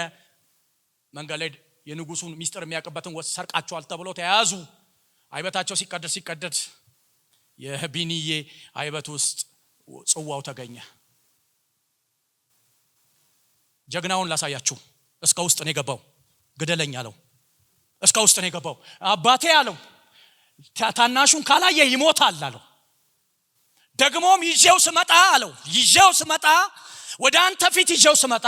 መንገድ ላይ የንጉሱን ሚስጥር የሚያቀበትን ሰርቃቸዋል ተብሎ ተያዙ። አይበታቸው ሲቀደድ የቢኒዬ አይበት ውስጥ ጽዋው ተገኘ። ጀግናውን ላሳያችሁ። እስከ ውስጥ ነው የገባው። ግደለኝ አለው። እስከ ውስጥ ነው የገባው። አባቴ አለው ታናሹን ካላየ ይሞታል አለው። ደግሞም ይዤው ስመጣ ወደ አንተ ፊት ይዤው ስመጣ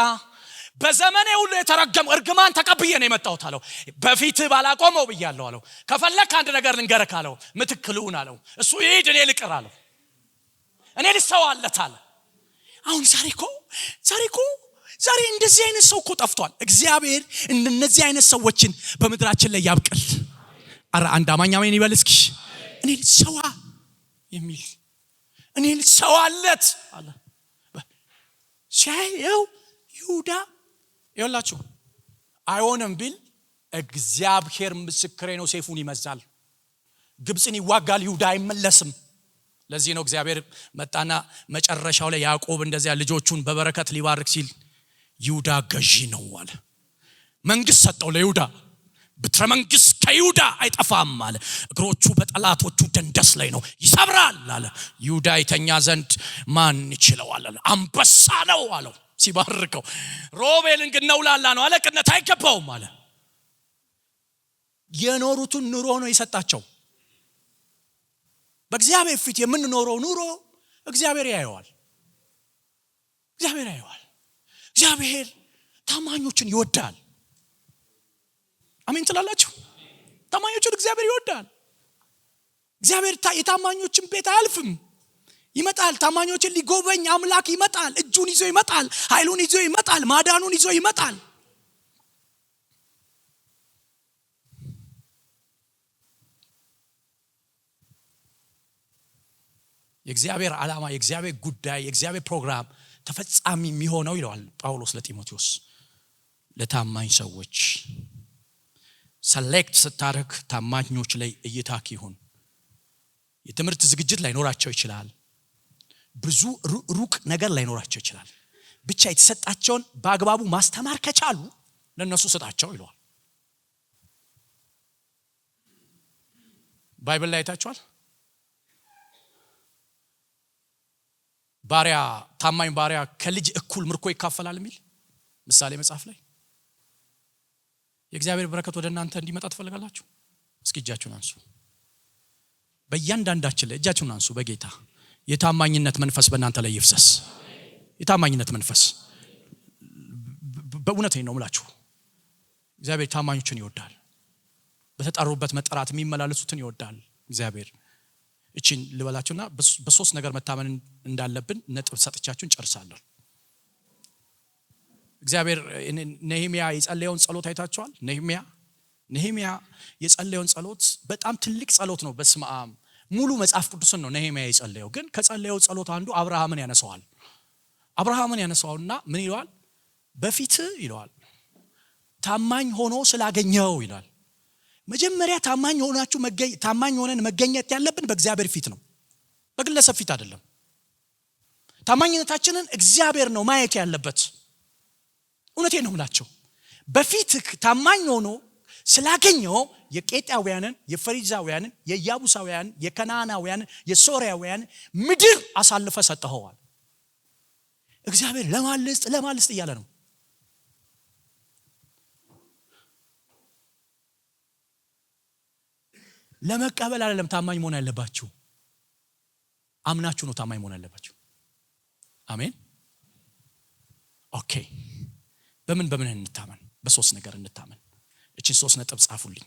በዘመኔ ሁሉ የተረገም እርግማን ተቀብዬ ነው የመጣሁት አለው። በፊት ባላቆመው ብያለሁ አለው። ከፈለክ አንድ ነገር ልንገርህ አለው። ምትክልውን አለው። እሱ ይሄድ፣ እኔ ልቅር አለው። እኔ ልሰዋለት አለ። አሁን ዛሬ እንደዚህ አይነት ሰው እኮ ጠፍቷል። እግዚአብሔር እነዚህ አይነት ሰዎችን በምድራችን ላይ ያብቅል። አረ አንድ አማኝ አሜን ይበል እስኪ። እኔ ልሰዋ የሚል እኔ ልሰዋለት አለ። ሲያየው ይሁዳ ይኸውላችሁ አይሆንም ቢል እግዚአብሔር ምስክሬ ነው፣ ሰይፉን ይመዛል፣ ግብጽን ይዋጋል፣ ይሁዳ አይመለስም። ለዚህ ነው እግዚአብሔር መጣና መጨረሻው ላይ ያዕቆብ እንደዚያ ልጆቹን በበረከት ሊባርክ ሲል ይሁዳ ገዢ ነው አለ። መንግስት ሰጠው ለይሁዳ። በትረ መንግስት ከይሁዳ አይጠፋም አለ። እግሮቹ በጠላቶቹ ደንደስ ላይ ነው፣ ይሰብራል አለ። ይሁዳ ይተኛ ዘንድ ማን ይችላል አለ። አንበሳ ነው አለው። ሲባርከው። ሮቤልን ግን ነውላላ ነው፣ አለቅነት አይገባውም አለ። የኖሩትን ኑሮ ነው የሰጣቸው። በእግዚአብሔር ፊት የምንኖረው ኑሮ እግዚአብሔር ያየዋል። እግዚአብሔር ታማኞችን ይወዳል። አሜን ትላላችሁ? ታማኞችን እግዚአብሔር ይወዳል። እግዚአብሔር የታማኞችን ቤት አያልፍም፣ ይመጣል። ታማኞችን ሊጎበኝ አምላክ ይመጣል። እጁን ይዞ ይመጣል፣ ኃይሉን ይዞ ይመጣል፣ ማዳኑን ይዞ ይመጣል። የእግዚአብሔር ዓላማ፣ የእግዚአብሔር ጉዳይ፣ የእግዚአብሔር ፕሮግራም ተፈጻሚ የሚሆነው ይለዋል ጳውሎስ ለጢሞቴዎስ ለታማኝ ሰዎች። ሰሌክት ስታረግ ታማኞች ላይ እይታክ ይሁን። የትምህርት ዝግጅት ላይ ኖራቸው ይችላል፣ ብዙ ሩቅ ነገር ላይ ኖራቸው ይችላል። ብቻ የተሰጣቸውን በአግባቡ ማስተማር ከቻሉ ለነሱ ስጣቸው ይለዋል። ባይብል ላይ አይታችኋል? ባሪያ ታማኝ ባሪያ ከልጅ እኩል ምርኮ ይካፈላል የሚል ምሳሌ መጽሐፍ ላይ። የእግዚአብሔር በረከት ወደ እናንተ እንዲመጣ ትፈልጋላችሁ? እስኪ እጃችሁን አንሱ። በእያንዳንዳችን ላይ እጃችሁን አንሱ። በጌታ የታማኝነት መንፈስ በእናንተ ላይ ይፍሰስ። የታማኝነት መንፈስ በእውነቴ ነው የምላችሁ። እግዚአብሔር ታማኞችን ይወዳል። በተጠሩበት መጠራት የሚመላለሱትን ይወዳል እግዚአብሔር። እቺን ልበላችሁና በሶስት ነገር መታመን እንዳለብን ነጥብ ሰጥቻችሁ እንጨርሳለን። እግዚአብሔር ነህምያ የጸለየውን ጸሎት አይታችኋል? ነህምያ የጸለየውን ጸሎት በጣም ትልቅ ጸሎት ነው። በስመ አብ ሙሉ መጽሐፍ ቅዱስን ነው ነህምያ የጸለየው። ግን ከጸለየው ጸሎት አንዱ አብርሃምን ያነሳውና ምን ይለዋል? በፊት ይለዋል ታማኝ ሆኖ ስላገኘው ይላል። መጀመሪያ ታማኝ ሆነን መገኘት ያለብን በእግዚአብሔር ፊት ነው፣ በግለሰብ ፊት አይደለም። ታማኝነታችንን እግዚአብሔር ነው ማየት ያለበት። እውነቴን ነው የምላቸው። በፊት ታማኝ ሆኖ ስላገኘው የቄጣውያንን፣ የፈሪዛውያንን፣ የያቡሳውያንን፣ የከናናውያንን፣ የሶሪያውያንን ምድር አሳልፈ ሰጠኸዋል። እግዚአብሔር ለማልስጥ እያለ ነው። ለመቀበል አይደለም ታማኝ መሆን ያለባችሁ፣ አምናችሁ ነው ታማኝ መሆን ያለባችሁ። አሜን። ኦኬ። በምን እንታመን? በሶስት ነገር እንታመን። እቺን ሶስት ነጥብ ጻፉልኝ።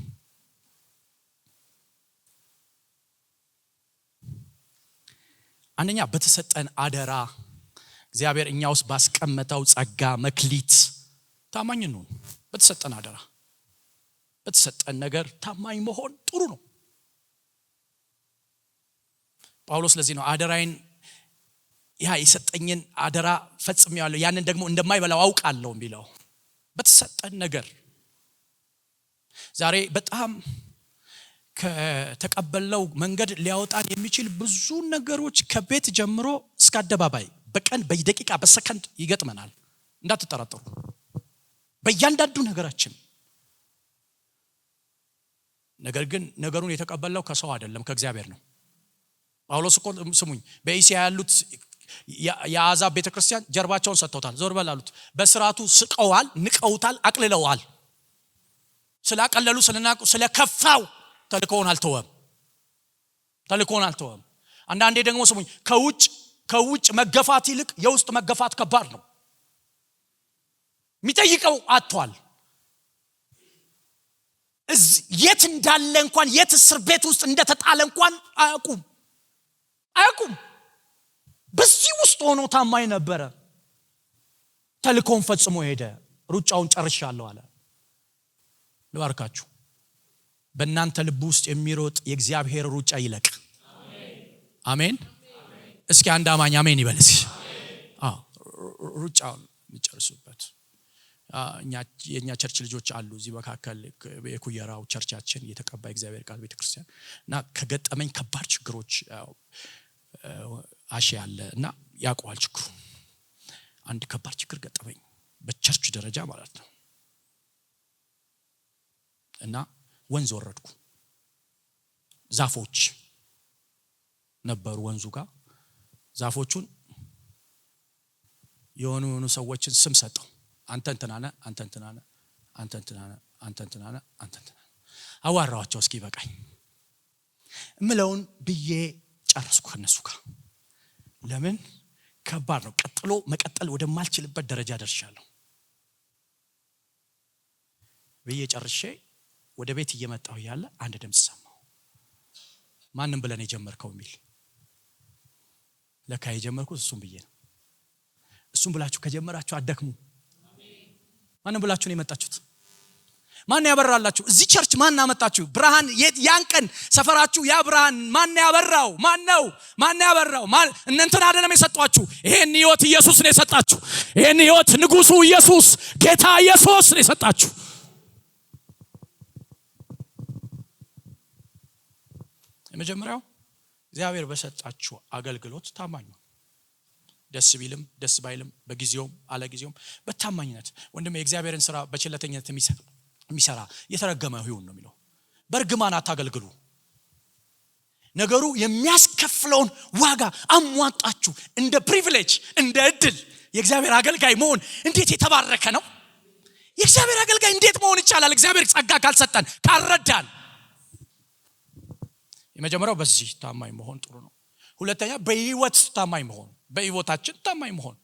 አንደኛ በተሰጠን አደራ፣ እግዚአብሔር እኛ ውስጥ ባስቀመጠው ጸጋ መክሊት ታማኝ ነው። በተሰጠን አደራ፣ በተሰጠን ነገር ታማኝ መሆን ጥሩ ነው። ጳውሎስ ለዚህ ነው አደራዬን የሰጠኝን አደራ ፈጽሜያለሁ፣ ያንን ደግሞ እንደማይበላው አውቃለሁ የሚለው። በተሰጠን ነገር ዛሬ በጣም ከተቀበለው መንገድ ሊያወጣን የሚችል ብዙ ነገሮች ከቤት ጀምሮ እስከ አደባባይ በቀን በደቂቃ በሰከንድ ይገጥመናል። እንዳትጠራጠሩ በእያንዳንዱ ነገራችን። ነገር ግን ነገሩን የተቀበለው ከሰው አይደለም ከእግዚአብሔር ነው። ጳውሎስ እኮ ስሙኝ፣ በእስያ ያሉት የአሕዛብ ቤተክርስቲያን ጀርባቸውን ሰጥተውታል፣ ዞር በል አሉት። በስርዓቱ ስቀዋል፣ ንቀውታል፣ አቅልለዋል። ስላቀለሉ ስለናቁ ስለከፋው ተልኮውን አልተወም። አንዳንዴ ደግሞ ስሙኝ፣ ከውጭ መገፋት ይልቅ የውስጥ መገፋት ከባድ ነው። የሚጠይቀው አጥቷል። የት እንዳለ እንኳን የት እስር ቤት ውስጥ እንደተጣለ እንኳን አያውቁም። በዚህ ውስጥ ሆኖ ታማኝ ነበረ። ተልኮውን ፈጽሞ ሄደ። ሩጫውን ጨርሻለሁ አለ። ልባርካችሁ፣ በእናንተ ልብ ውስጥ የሚሮጥ የእግዚአብሔር ሩጫ ይለቅ። አሜን። እስኪ አንድ አማኝ አሜን ይበል። ሩጫውን እንጨርሱበት። የኛ ቸርች ልጆች አሉ እዚህ መካከል፣ የኩየራው ቸርቻችን የተቀባይ እግዚአብሔር ቃል ቤተክርስቲያን እና ከገጠመኝ ከባድ ችግሮች አሺ ያለ እና ያውቀዋል ችግሩ። አንድ ከባድ ችግር ገጠመኝ በቸርች ደረጃ ማለት ነው። እና ወንዝ ወረድኩ። ዛፎች ነበሩ ወንዙ ጋር። ዛፎቹን የሆኑ ሰዎችን ስም ሰጠው። አንተ እንትናነ አንተ እንትናነ አንተ እንትናነ አንተ እንትናነ አንተ እንትናነ አዋራዋቸው እስኪ በቃኝ እምለውን ብዬ ጨረስኩ ከነሱ ጋር። ለምን ከባድ ነው። ቀጥሎ መቀጠል ወደማልችልበት ደረጃ ደርሻለሁ ብዬ ጨርሼ ወደ ቤት እየመጣሁ ያለ አንድ ድምጽ ሰማሁ። ማንም ብለን የጀመርከው ሚል ለካ የጀመርኩት እሱም ብዬ ነው። እሱም ብላችሁ ከጀመራችሁ አደክሙ። ማንም ብላችሁ ነው የመጣችሁት? ማን ያበራላችሁ? እዚህ ቸርች ማን አመጣችሁ? ብርሃን ያን ቀን ሰፈራችሁ ያ ብርሃን ማን ያበራው? ማን ያበራው? እንንተና አይደለም የሰጣችሁ። ይሄን ህይወት ኢየሱስ ነው የሰጣችሁ። ይሄን ህይወት ንጉሱ ኢየሱስ ጌታ ኢየሱስ ነው የሰጣችሁ። የመጀመሪያው እግዚአብሔር በሰጣችሁ አገልግሎት ታማኝ ነው። ደስ ቢልም ደስ ባይልም በጊዜውም አለጊዜውም በታማኝነት ወንድሜ የእግዚአብሔርን ስራ በቸልተኝነት የሚሰራ የተረገመ ይሁን ነው የሚለው። በርግማን አታገልግሉ። ነገሩ የሚያስከፍለውን ዋጋ አሟጣችሁ እንደ ፕሪቪሌጅ እንደ እድል የእግዚአብሔር አገልጋይ መሆን እንዴት የተባረከ ነው። የእግዚአብሔር አገልጋይ እንዴት መሆን ይቻላል? እግዚአብሔር ጸጋ ካልሰጠን ካልረዳን። የመጀመሪያው በዚህ ታማኝ መሆን ጥሩ ነው። ሁለተኛ በህይወት ታማኝ መሆን፣ በህይወታችን ታማኝ መሆን።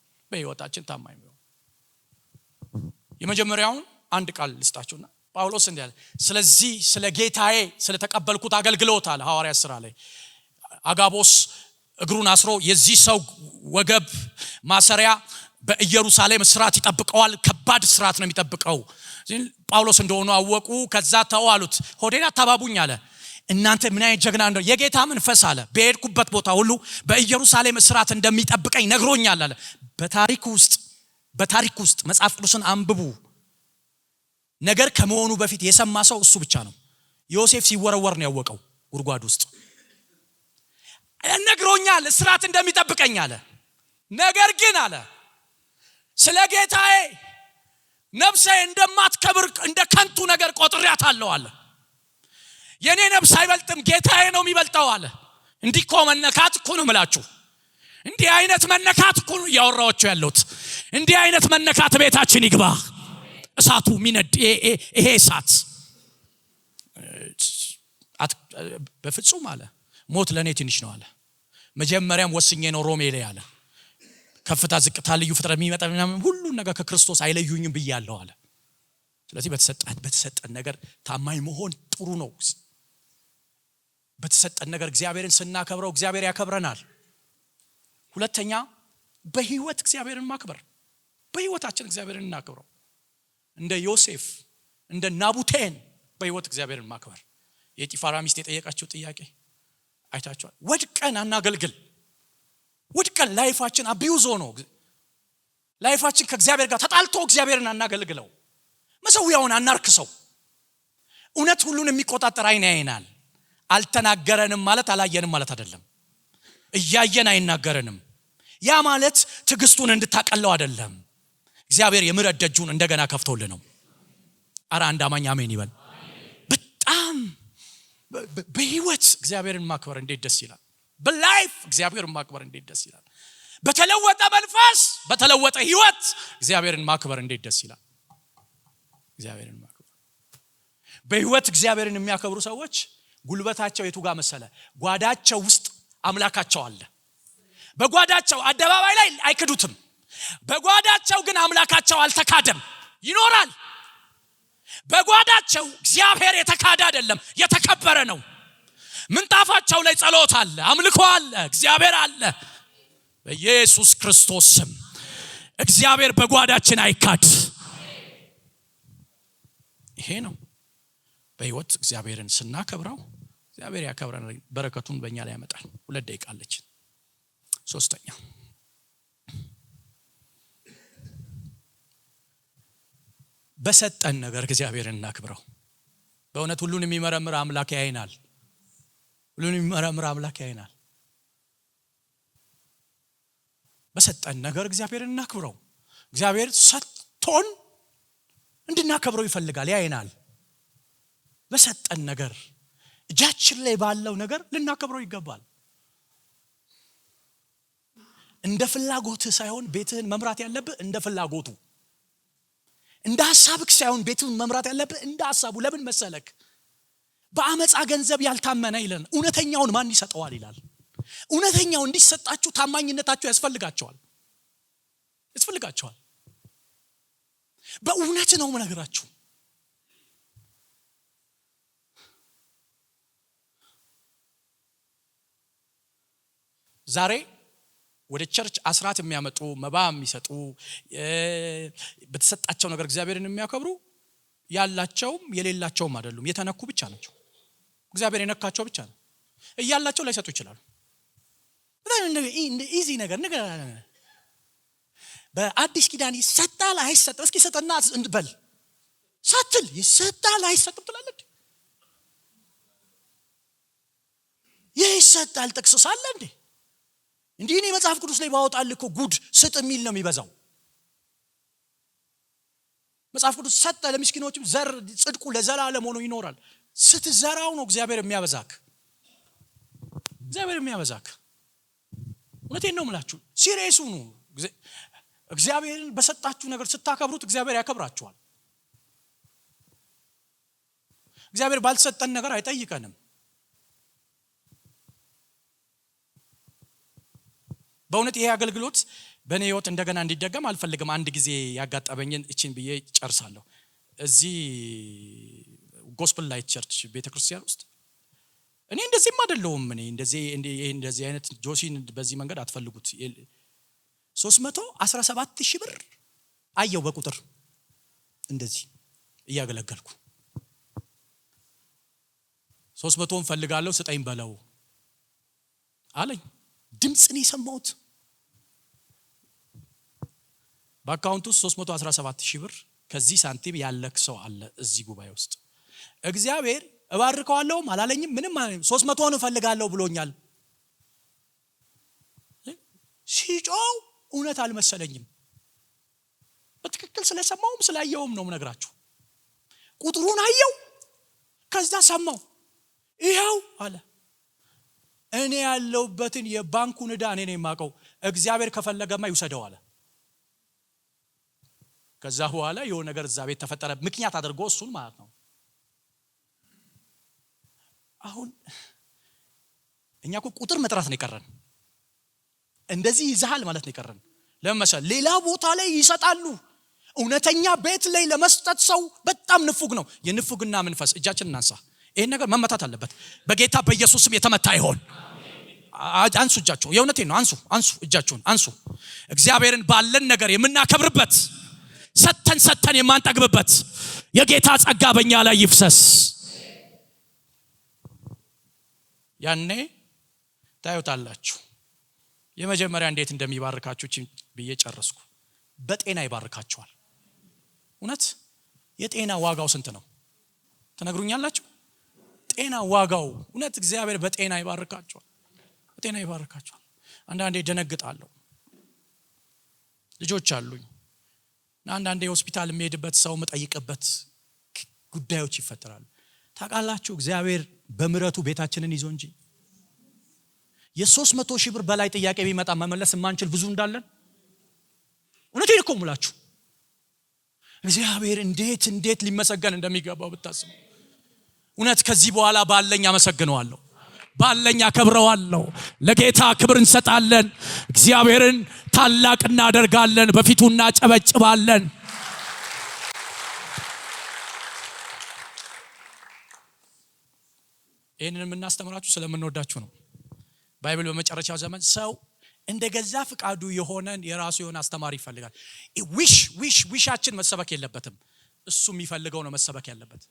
የመጀመሪያውን አንድ ቃል ልስጣችሁና ጳውሎስ እንዲህ አለ፣ ስለዚህ ስለ ጌታዬ ስለተቀበልኩት አገልግሎት አለ ሐዋርያት ሥራ ላይ አጋቦስ እግሩን አስሮ የዚህ ሰው ወገብ ማሰሪያ በኢየሩሳሌም እስራት ይጠብቀዋል። ከባድ እስራት ነው የሚጠብቀው። ጳውሎስ እንደሆነ አወቁ። ከዛ ተው አሉት። ሆዴን አታባቡኝ አለ። እናንተ ምን አይነት ጀግና እንደሆነ የጌታ መንፈስ አለ በሄድኩበት ቦታ ሁሉ በኢየሩሳሌም እስራት እንደሚጠብቀኝ ነግሮኛል አለ። በታሪክ ውስጥ መጽሐፍ ቅዱስን አንብቡ። ነገር ከመሆኑ በፊት የሰማ ሰው እሱ ብቻ ነው። ዮሴፍ ሲወረወር ነው ያወቀው ጉድጓድ ውስጥ። ነግሮኛል እስራት እንደሚጠብቀኝ አለ። ነገር ግን አለ ስለ ጌታዬ ነፍሴ እንደማትከብር እንደ ከንቱ ነገር ቆጥሬያታለሁ አለ። የኔ ነፍስ አይበልጥም ጌታዬ ነው የሚበልጠው አለ። እንዲህ እኮ መነካት እኮ ነው የምላችሁ። እንዲህ አይነት መነካት እኮ ነው እያወራኋችሁ ያለሁት። እንዲህ አይነት መነካት ቤታችን ይግባ። እሳቱ ሚነድ ይሄ እሳት በፍጹም አለ ሞት ለኔ ትንሽ ነው አለ። መጀመሪያም ወስኜ ነው ሮሜ ላይ አለ ከፍታ ዝቅታ ልዩ ፍጥረት የሚመጣ ሁሉ ነገር ከክርስቶስ አይለዩኝም ብያለሁ አለ። ስለዚህ በተሰጠን ነገር ታማኝ መሆን ጥሩ ነው። በተሰጠን ነገር እግዚአብሔርን ስናከብረው እግዚአብሔር ያከብረናል። ሁለተኛ በህይወት እግዚአብሔርን ማክበር። በህይወታችን እግዚአብሔርን እናክብረው። እንደ ዮሴፍ እንደ ናቡቴን በህይወት እግዚአብሔርን ማክበር። የጢፋራ ሚስት የጠየቀችው ጥያቄ አይታችኋል። ወድቀን አናገልግል። ወድቀን ላይፋችን አቢዩዝ ሆኖ ላይፋችን ከእግዚአብሔር ጋር ተጣልቶ እግዚአብሔርን አናገልግለው። መሰዊያውን አናርክሰው። እውነት ሁሉን የሚቆጣጠር አይን ያየናል። አልተናገረንም ማለት አላየንም ማለት አይደለም። እያየን አይናገረንም። ያ ማለት ትዕግስቱን እንድታቀለው አይደለም። እግዚአብሔር የምሕረት ደጁን እንደገና ከፍቶልን ነው። አረ አንድ አማኝ አሜን ይበል። በጣም በህይወት እግዚአብሔርን ማክበር እንዴት ደስ ይላል። በላይፍ እግዚአብሔርን ማክበር እንዴት ደስ ይላል። በተለወጠ መንፈስ በተለወጠ ህይወት እግዚአብሔርን ማክበር እንዴት ደስ ይላል። እግዚአብሔርን ማክበር በህይወት እግዚአብሔርን የሚያከብሩ ሰዎች ጉልበታቸው የቱ ጋር መሰለ? ጓዳቸው ውስጥ አምላካቸው አለ። በጓዳቸው አደባባይ ላይ አይክዱትም። በጓዳቸው ግን አምላካቸው አልተካደም፣ ይኖራል። በጓዳቸው እግዚአብሔር የተካደ አይደለም፣ የተከበረ ነው። ምንጣፋቸው ላይ ጸሎት አለ፣ አምልኮ አለ፣ እግዚአብሔር አለ። በኢየሱስ ክርስቶስ ስም እግዚአብሔር በጓዳችን አይካድ። ይሄ ነው በህይወት እግዚአብሔርን ስናከብረው እግዚአብሔር ያከብረናል፣ በረከቱን በእኛ ላይ ያመጣል። 2 ደቂቃ አለችን። ሶስተኛ በሰጠን ነገር እግዚአብሔርን እናክብረው። በእውነት ሁሉን የሚመረምር አምላክ ያይናል። ሁሉን የሚመረምር አምላክ ያይናል። በሰጠን ነገር እግዚአብሔርን እናክብረው። እግዚአብሔር ሰጥቶን እንድናከብረው ይፈልጋል፣ ያይናል። በሰጠን ነገር እጃችን ላይ ባለው ነገር ልናከብረው ይገባል። እንደ ፍላጎትህ ሳይሆን ቤትህን መምራት ያለብህ እንደ ፍላጎቱ፣ እንደ ሐሳብክ ሳይሆን ቤትህን መምራት ያለብህ እንደ ሐሳቡ። ለምን መሰለክ? በአመፃ ገንዘብ ያልታመነ ይላል እውነተኛውን ማን ይሰጠዋል ይላል። እውነተኛው እንዲሰጣችሁ ታማኝነታችሁ ያስፈልጋቸዋል። በእውነት ነው የምነግራችሁ። ዛሬ ወደ ቸርች አስራት የሚያመጡ መባ የሚሰጡ በተሰጣቸው ነገር እግዚአብሔርን የሚያከብሩ ያላቸውም የሌላቸውም አይደሉም፣ የተነኩ ብቻ ናቸው። እግዚአብሔር የነካቸው ብቻ ነው። እያላቸው ላይሰጡ ይችላሉ። ኢዚ ነገር በአዲስ ኪዳን ይሰጣል አይሰጥም? እስኪ ሰጠና እንበል ሳትል ይሰጣል አይሰጥም ትላለህ? ይሰጣል ጥቅስ ሳለ እንዴ? እንዲህ እኔ መጽሐፍ ቅዱስ ላይ ባወጣልህ እኮ ጉድ ስጥ የሚል ነው የሚበዛው። መጽሐፍ ቅዱስ ሰጠ ለምስኪኖችም ዘር ጽድቁ ለዘላለም ሆኖ ይኖራል። ስትዘራው ነው እግዚአብሔር የሚያበዛክ። እውነቴን ነው የምላችሁ። ሲሪየስ ሁኑ። እግዚአብሔርን በሰጣችሁ ነገር ስታከብሩት እግዚአብሔር ያከብራችኋል። እግዚአብሔር ባልሰጠን ነገር አይጠይቀንም። በእውነት ይሄ አገልግሎት በእኔ ህይወት እንደገና እንዲደገም አልፈልግም። አንድ ጊዜ ያጋጠመኝን እቺን ብዬ ጨርሳለሁ። እዚህ ጎስፐል ላይት ቸርች ቤተክርስቲያን ውስጥ እኔ እንደዚህም አይደለሁም። እኔ እንደዚህ አይነት ጆሲን በዚህ መንገድ አትፈልጉት። 317,000 ብር አየው በቁጥር እንደዚህ እያገለገልኩ 300ን ፈልጋለሁ ስጠኝ በለው አለኝ። ድምጽን የሰማሁት በአካውንቱ 317,000 ብር ከዚህ ሳንቲም ያለክ ሰው አለ እዚህ ጉባኤ ውስጥ። እግዚአብሔር እባርከዋለሁ አላለኝም፣ ምንም 300ን ፈልጋለሁ ብሎኛል። ሲጮው እውነት አልመሰለኝም። በትክክል ስለሰማውም ስላየውም ነው የምነግራችሁ። ቁጥሩን አየው፣ ከዛ ሰማው። ይሄው አለ እኔ ያለውበትን የባንኩን ዕዳ እኔ ነኝ የማውቀው፣ እግዚአብሔር ከፈለገማ ይውሰደው አለ። ከዛ በኋላ የሆነ ነገር እዛ ቤት ተፈጠረ፣ ምክንያት አድርጎ እሱን ማለት ነው። አሁን እኛ እኮ ቁጥር መጥራት ነው የቀረን፣ እንደዚህ ይዛሃል ማለት ነው የቀረን። ለምሳሌ ሌላ ቦታ ላይ ይሰጣሉ፣ እውነተኛ ቤት ላይ ለመስጠት ሰው በጣም ንፉግ ነው። የንፉግና መንፈስ እጃችንን እናንሳ። ይሄን ነገር መመታት አለበት። በጌታ በኢየሱስ ስም የተመታ ይሆን። አንሱ እጃችሁ፣ የእውነቴን ነው። አንሱ እጃችሁን አንሱ። እግዚአብሔርን ባለን ነገር የምናከብርበት፣ ሰተን የማንጠግብበት የጌታ ጸጋ በእኛ ላይ ይፍሰስ። ያኔ ታዩታላችሁ የመጀመሪያ እንዴት እንደሚባርካችሁ ብዬ ጨረስኩ። በጤና ይባርካችኋል። እውነት የጤና ዋጋው ስንት ነው ተነግሩኛላችሁ? ጤና ዋጋው እውነት እግዚአብሔር በጤና ይባርካችኋል። አንዳንዴ ደነግጣለሁ። ልጆች አሉኝ። አንዳንዴ ሆስፒታል የሚሄድበት ሰው መጠይቅበት ጉዳዮች ይፈጠራሉ። ታውቃላችሁ እግዚአብሔር በምህረቱ ቤታችንን ይዞ እንጂ የ300,000 ብር በላይ ጥያቄ ቢመጣ መመለስ የማንችል ብዙ እንዳለን እውነቴን እኮ ሙላችሁ። እግዚአብሔር እንዴት ሊመሰገን እንደሚገባው ብታስቡ። እውነት ከዚህ በኋላ ባለኝ አመሰግነዋለሁ፣ ባለኝ አከብረዋለሁ። ለጌታ ክብር እንሰጣለን። እግዚአብሔርን ታላቅ እናደርጋለን፣ በፊቱ እናጨበጭባለን። ይህንን የምናስተምራችሁ ስለምንወዳችሁ ነው። ባይብል በመጨረሻው ዘመን ሰው እንደገዛ ፍቃዱ የሆነን የራሱ የሆነ አስተማሪ ይፈልጋል። ዊሻችን መሰበክ የለበትም። እሱ የሚፈልገው ነው መሰበክ ያለበት።